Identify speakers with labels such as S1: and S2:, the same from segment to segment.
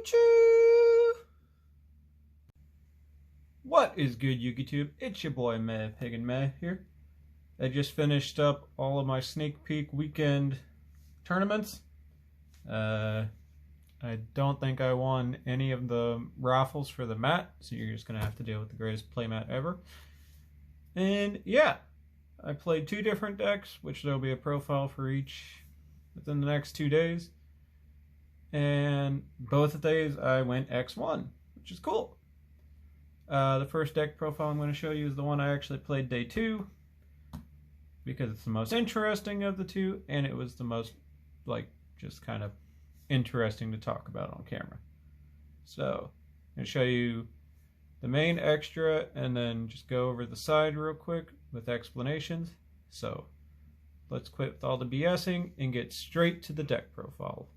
S1: choo! What is good, YouTube? It's your boy Meh, pigandmeh here. I just finished up all of my sneak peek weekend tournaments. I don't think I won any of the raffles for the mat, so you're just going to have to deal with the greatest playmat ever. And yeah, I played 2 different decks, which there'll be a profile for each within the next 2 days. And both of days I went X1, which is cool. The first deck profile I'm going to show you is the one I actually played day 2, because it's the most interesting of the 2, and it was the most, just kind of interesting to talk about on camera. So, I'm going to show you the main extra, and then just go over the side real quick with explanations. So, let's quit with all the BSing and get straight to the deck profile.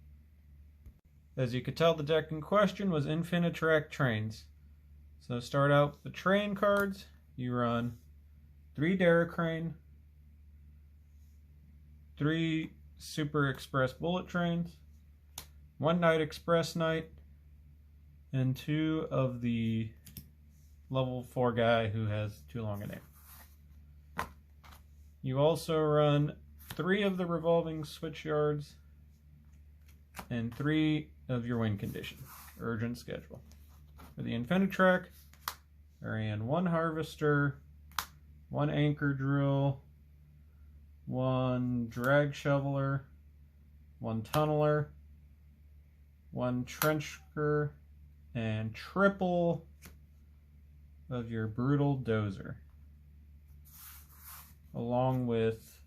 S1: As you could tell, the deck in question was Infinitrack Trains. So start out with the train cards. You run 3 Crane, 3 Super Express Bullet Trains, 1 Night Express Knight, and 2 of the level 4 guy who has too long a name. You also run 3 of the revolving switch yards and 3 of your win condition, urgent schedule. For the Infinitrack, I ran 1 Harvester, 1 Anchor Drill, 1 Drag Shoveler, 1 Tunneler, 1 Trencher, and triple of your Brutal Dozer, along with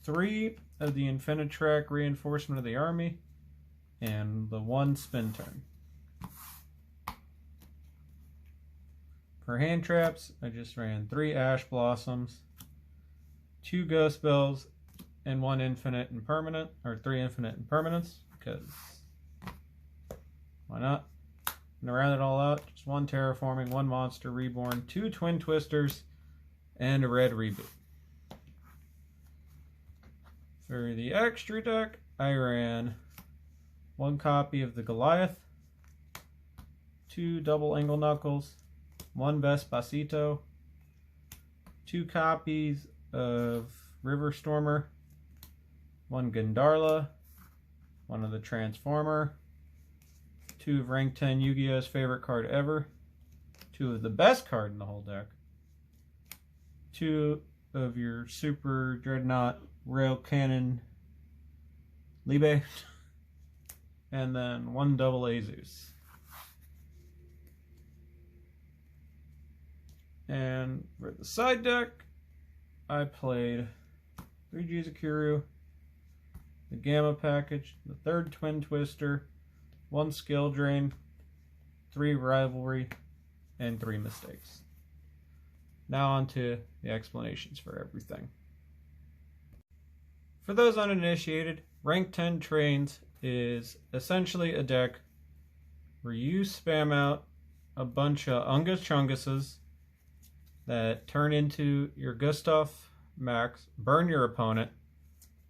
S1: 3 of the Infinitrack Reinforcement of the Army, and the 1 Spin Turn. For hand traps, I just ran 3 Ash Blossoms, 2 Ghost Bells, and 1 Infinite and Permanent, or 3 Infinite and Permanents, because why not? And to round it all out, just 1 Terraforming, 1 Monster Reborn, 2 Twin Twisters, and a Red Reboot. For the extra deck, I ran 1 copy of the Goliath, 2 Double Angle Knuckles, 1 Vespacito, 2 copies of River Stormer, 1 Gandarla, 1 of the Transformer, 2 of Rank 10 Yu-Gi-Oh's favorite card ever, 2 of the best card in the whole deck, 2 of your Super Dreadnought Rail Cannon Libe, and then 1 double Azus. And for the side deck, I played 3 Jizukuru, the Gamma Package, the 3rd Twin Twister, 1 Skill Drain, 3 Rivalry, and 3 Mistakes. Now on to the explanations for everything. For those uninitiated, Rank 10 Trains is essentially a deck where you spam out a bunch of Unga Chunguses that turn into your Gustav Max, burn your opponent,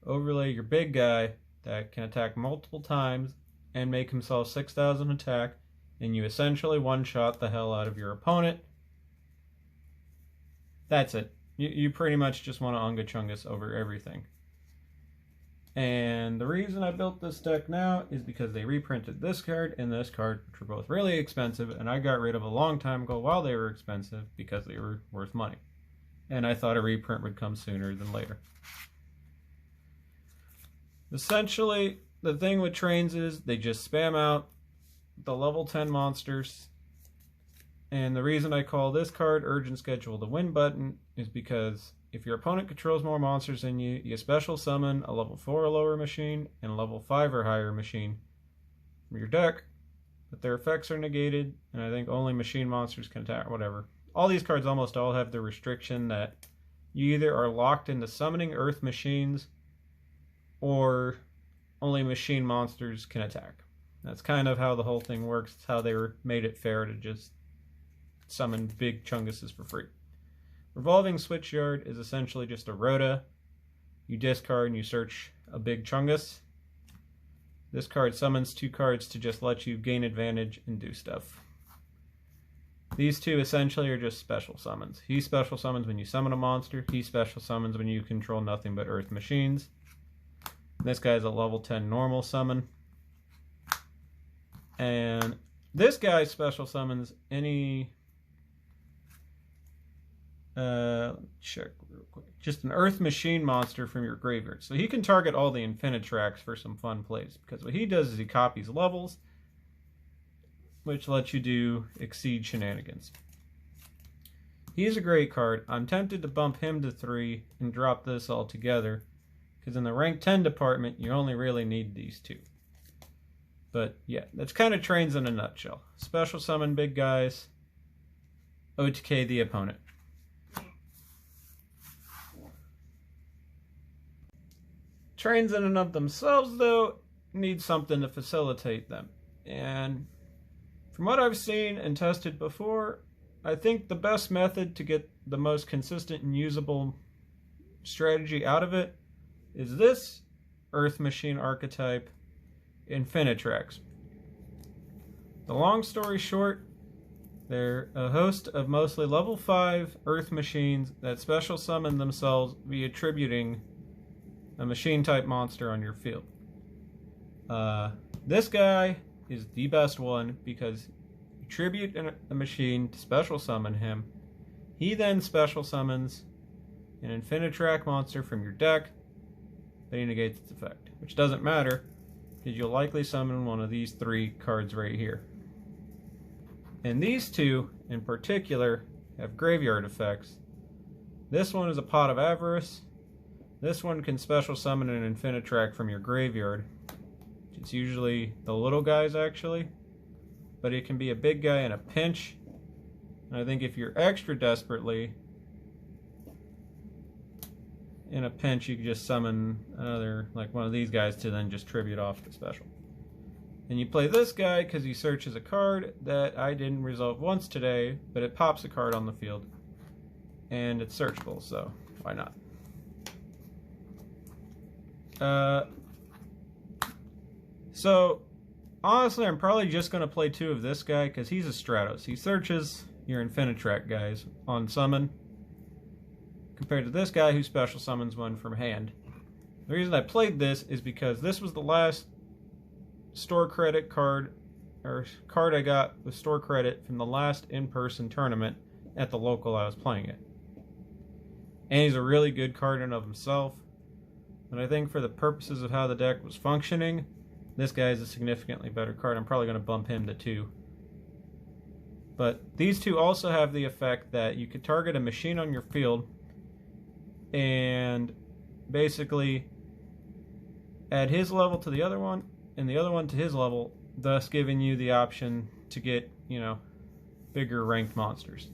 S1: overlay your big guy that can attack multiple times and make himself 6,000 attack, and you essentially one-shot the hell out of your opponent. That's it. You pretty much just want to Unga Chungus over everything. And the reason I built this deck now is because they reprinted this card and this card, which were both really expensive, and I got rid of a long time ago while they were expensive because they were worth money. And I thought a reprint would come sooner than later. Essentially, the thing with trains is they just spam out the level 10 monsters. And the reason I call this card Urgent Schedule the Win button is because if your opponent controls more monsters than you, you special summon a level 4 or lower machine and a level 5 or higher machine from your deck, but their effects are negated, and I think only machine monsters can attack, whatever. All these cards almost all have the restriction that you either are locked into summoning Earth machines or only machine monsters can attack. That's kind of how the whole thing works. It's how they made it fair to just summon big Chunguses for free. Revolving Switchyard is essentially just a Rhoda. You discard and you search a big Chungus. This card summons 2 cards to just let you gain advantage and do stuff. These 2 essentially are just special summons. He special summons when you summon a monster. He special summons when you control nothing but earth machines. This guy's a level 10 normal summon. And this guy special summons any... check real quick. Just an earth machine monster from your graveyard. So he can target all the Infinitracks for some fun plays. Because what he does is he copies levels, which lets you do exceed shenanigans. He's a great card. I'm tempted to bump him to 3 and drop this all together. Because in the rank 10 department, you only really need these 2. But yeah, that's kind of trains in a nutshell. Special summon big guys. OTK the opponent. Trains in and of themselves, though, need something to facilitate them. And from what I've seen and tested before, I think the best method to get the most consistent and usable strategy out of it is this Earth Machine archetype, Infinitracks. The long story short, they're a host of mostly level 5 Earth Machines that special summon themselves via tributing a machine type monster on your field. This guy is the best one because you tribute a machine to special summon him. He then special summons an Infinitrack monster from your deck, but he negates its effect, which doesn't matter because you'll likely summon one of these 3 cards right here. And these 2 in particular have graveyard effects. This one is a Pot of Avarice. This one can special summon an Infinitrack from your graveyard. It's usually the little guys, actually. But it can be a big guy in a pinch. And I think if you're extra desperately in a pinch, you can just summon another, like one of these guys, to then just tribute off the special. And you play this guy because he searches a card that I didn't resolve once today, but it pops a card on the field. And it's searchable, so why not? So, honestly, I'm probably just going to play 2 of this guy because he's a Stratos. He searches your Infinitrack guys on summon compared to this guy who special summons one from hand. The reason I played this is because this was the last store credit card, or card I got with store credit from the last in-person tournament at the local I was playing at. And he's a really good card in and of himself. But I think for the purposes of how the deck was functioning, this guy is a significantly better card. I'm probably going to bump him to 2. But these 2 also have the effect that you could target a machine on your field and basically add his level to the other one and the other one to his level, thus giving you the option to get, you know, bigger ranked monsters.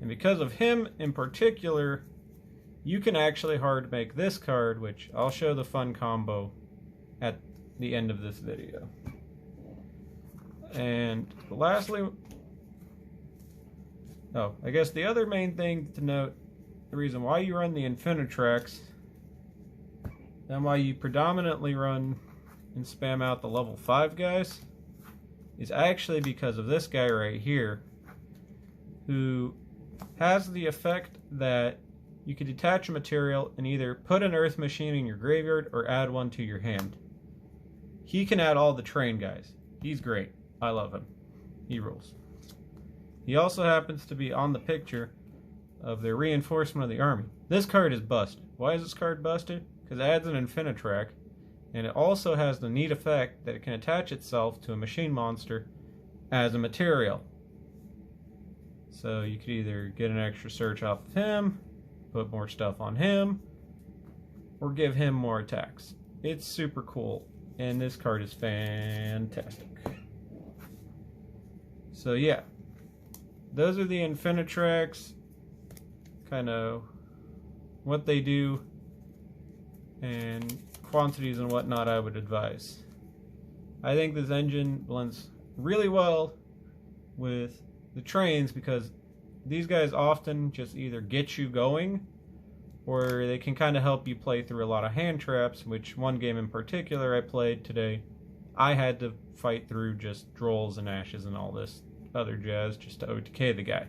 S1: And because of him in particular, you can actually hard make this card, which I'll show the fun combo at the end of this video. And lastly, I guess the other main thing to note, the reason why you run the Infinitracks and why you predominantly run and spam out the level 5 guys is actually because of this guy right here, who has the effect that you can detach a material and either put an earth machine in your graveyard or add one to your hand. He can add all the train guys. He's great. I love him. He rules. He also happens to be on the picture of the reinforcement of the army. This card is busted. Why is this card busted? Because it adds an Infinitrack, and it also has the neat effect that it can attach itself to a machine monster as a material. So you could either get an extra search off of him, put more stuff on him, or give him more attacks. It's super cool, and this card is fantastic. So yeah, those are the Infinitracks, kind of what they do, and quantities and whatnot I would advise. I think this engine blends really well with the trains because these guys often just either get you going or they can kind of help you play through a lot of hand traps, which one game in particular I played today I had to fight through just Drolls and Ashes and all this other jazz just to OTK the guy.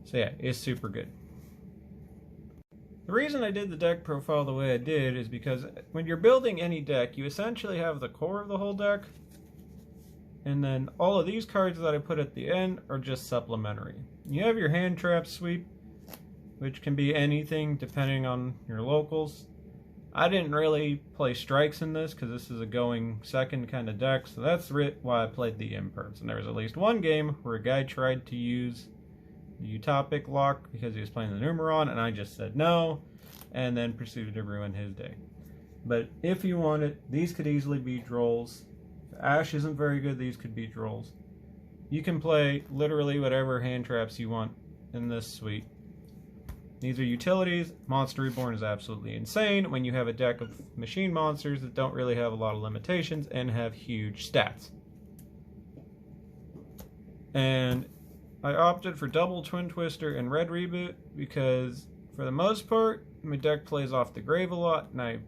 S1: So yeah, it's super good. The reason I did the deck profile the way I did is because when you're building any deck, you essentially have the core of the whole deck, and then all of these cards that I put at the end are just supplementary. You have your hand trap sweep, which can be anything depending on your locals. I didn't really play strikes in this because this is a going second kind of deck, so that's why I played the imperms. And there was at least one game where a guy tried to use the utopic lock because he was playing the Numeron, and I just said no, and then proceeded to ruin his day. But if you want it, these could easily be Drolls. If Ash isn't very good, these could be Drolls. You can play literally whatever hand traps you want in this suite. These are utilities. Monster Reborn is absolutely insane when you have a deck of machine monsters that don't really have a lot of limitations and have huge stats. And I opted for double Twin Twister and Red Reboot because for the most part my deck plays off the grave a lot, and I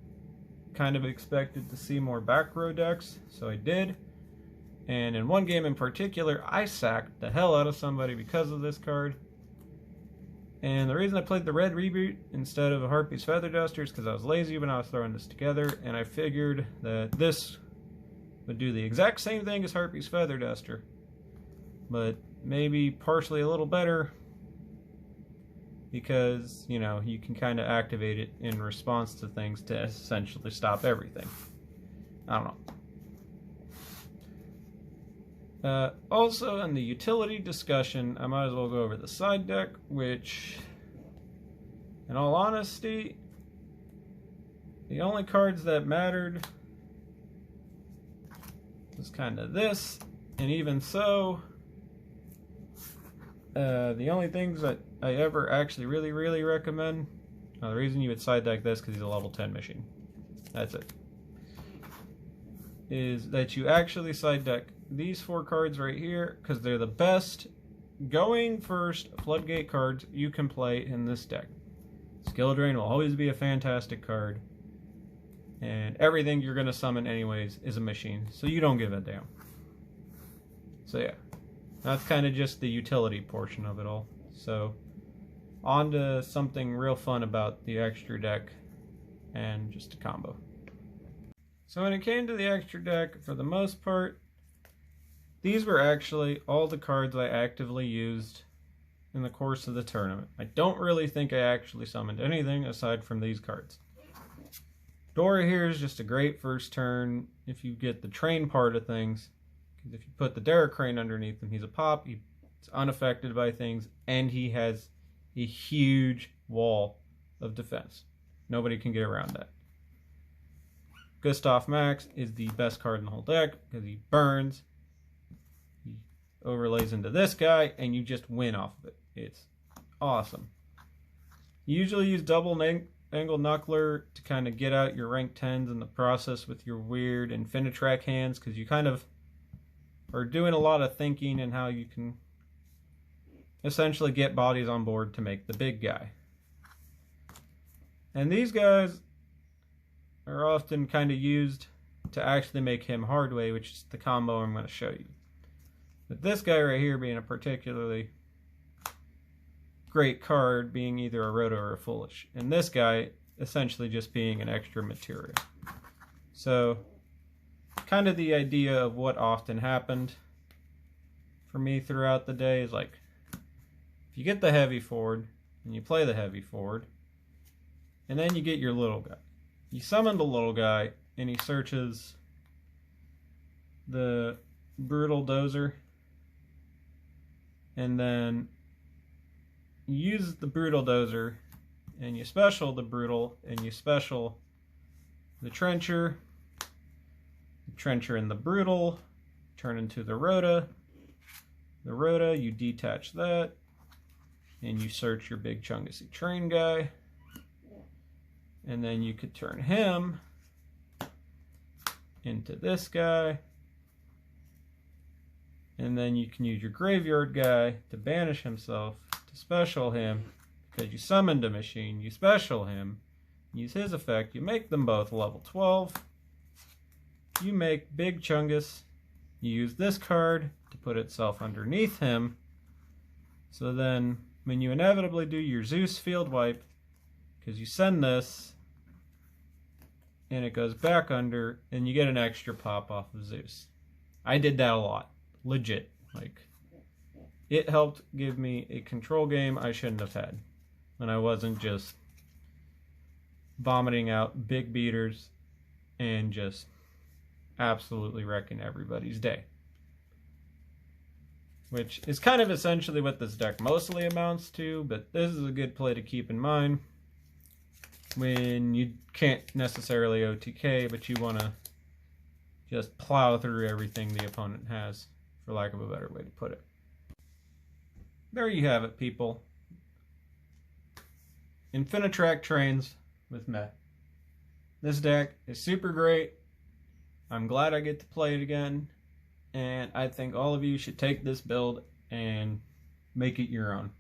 S1: kind of expected to see more back row decks, so I did. And in one game in particular, I sacked the hell out of somebody because of this card. And the reason I played the Red Reboot instead of a Harpy's Feather Duster is because I was lazy when I was throwing this together, and I figured that this would do the exact same thing as Harpy's Feather Duster, but maybe partially a little better because, you know, you can kind of activate it in response to things to essentially stop everything. I don't know. Also, in the utility discussion, I might as well go over the side deck, which, in all honesty, the only cards that mattered was kind of this, and even so, the only things that I ever actually really recommend, the reason you would side deck this because he's a level 10 machine, that's it, is that you actually side deck these 4 cards right here because they're the best going first floodgate cards you can play in this deck. Skill Drain will always be a fantastic card, and everything you're going to summon anyways is a machine, so you don't give a damn. So yeah, that's kind of just the utility portion of it all. So on to something real fun about the extra deck and just a combo. So when it came to the extra deck, for the most part, these were actually all the cards I actively used in the course of the tournament. I don't really think I actually summoned anything aside from these cards. Dora here is just a great first turn if you get the train part of things, because if you put the Derek Crane underneath him, he's a pop, he's unaffected by things, and he has a huge wall of defense. Nobody can get around that. Gustav Max is the best card in the whole deck because he burns, he overlays into this guy, and you just win off of it. It's awesome. You usually use double angle knuckler to kind of get out your rank 10s in the process with your weird Infinitrack hands, because you kind of are doing a lot of thinking and how you can essentially get bodies on board to make the big guy. And these guys are often kind of used to actually make him hardway, which is the combo I'm going to show you. But this guy right here being a particularly great card, being either a Roto or a Foolish, and this guy essentially just being an extra material. So kind of the idea of what often happened for me throughout the day is, like, if you get the heavy forward and you play the heavy forward, and then you get your little guy. You summon the little guy, and he searches the Brutal Dozer, and then you use the Brutal Dozer, and you special the Brutal, and you special the Trencher and the Brutal, turn into the Rota. The Rota, you detach that, and you search your big Chungus Train guy. And then you could turn him into this guy. And then you can use your graveyard guy to banish himself, to special him, because you summoned a machine, you special him, use his effect, you make them both level 12. you make Big Chungus. You use this card to put itself underneath him. So then, when you inevitably do your Zeus field wipe, because you send this, and it goes back under, and you get an extra pop off of Zeus. I did that a lot. Legit. Like, it helped give me a control game I shouldn't have had. And I wasn't just vomiting out big beaters and just absolutely wrecking everybody's day. Which is kind of essentially what this deck mostly amounts to, but this is a good play to keep in mind when you can't necessarily OTK, but you want to just plow through everything the opponent has, for lack of a better way to put it. There you have it, people. Infinitrack Trains with Meh. This deck is super great. I'm glad I get to play it again, and I think all of you should take this build and make it your own.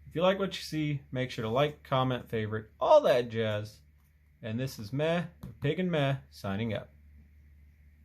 S1: If you like what you see, make sure to like, comment, favorite, all that jazz. And this is Meh, Pig and Meh, signing out.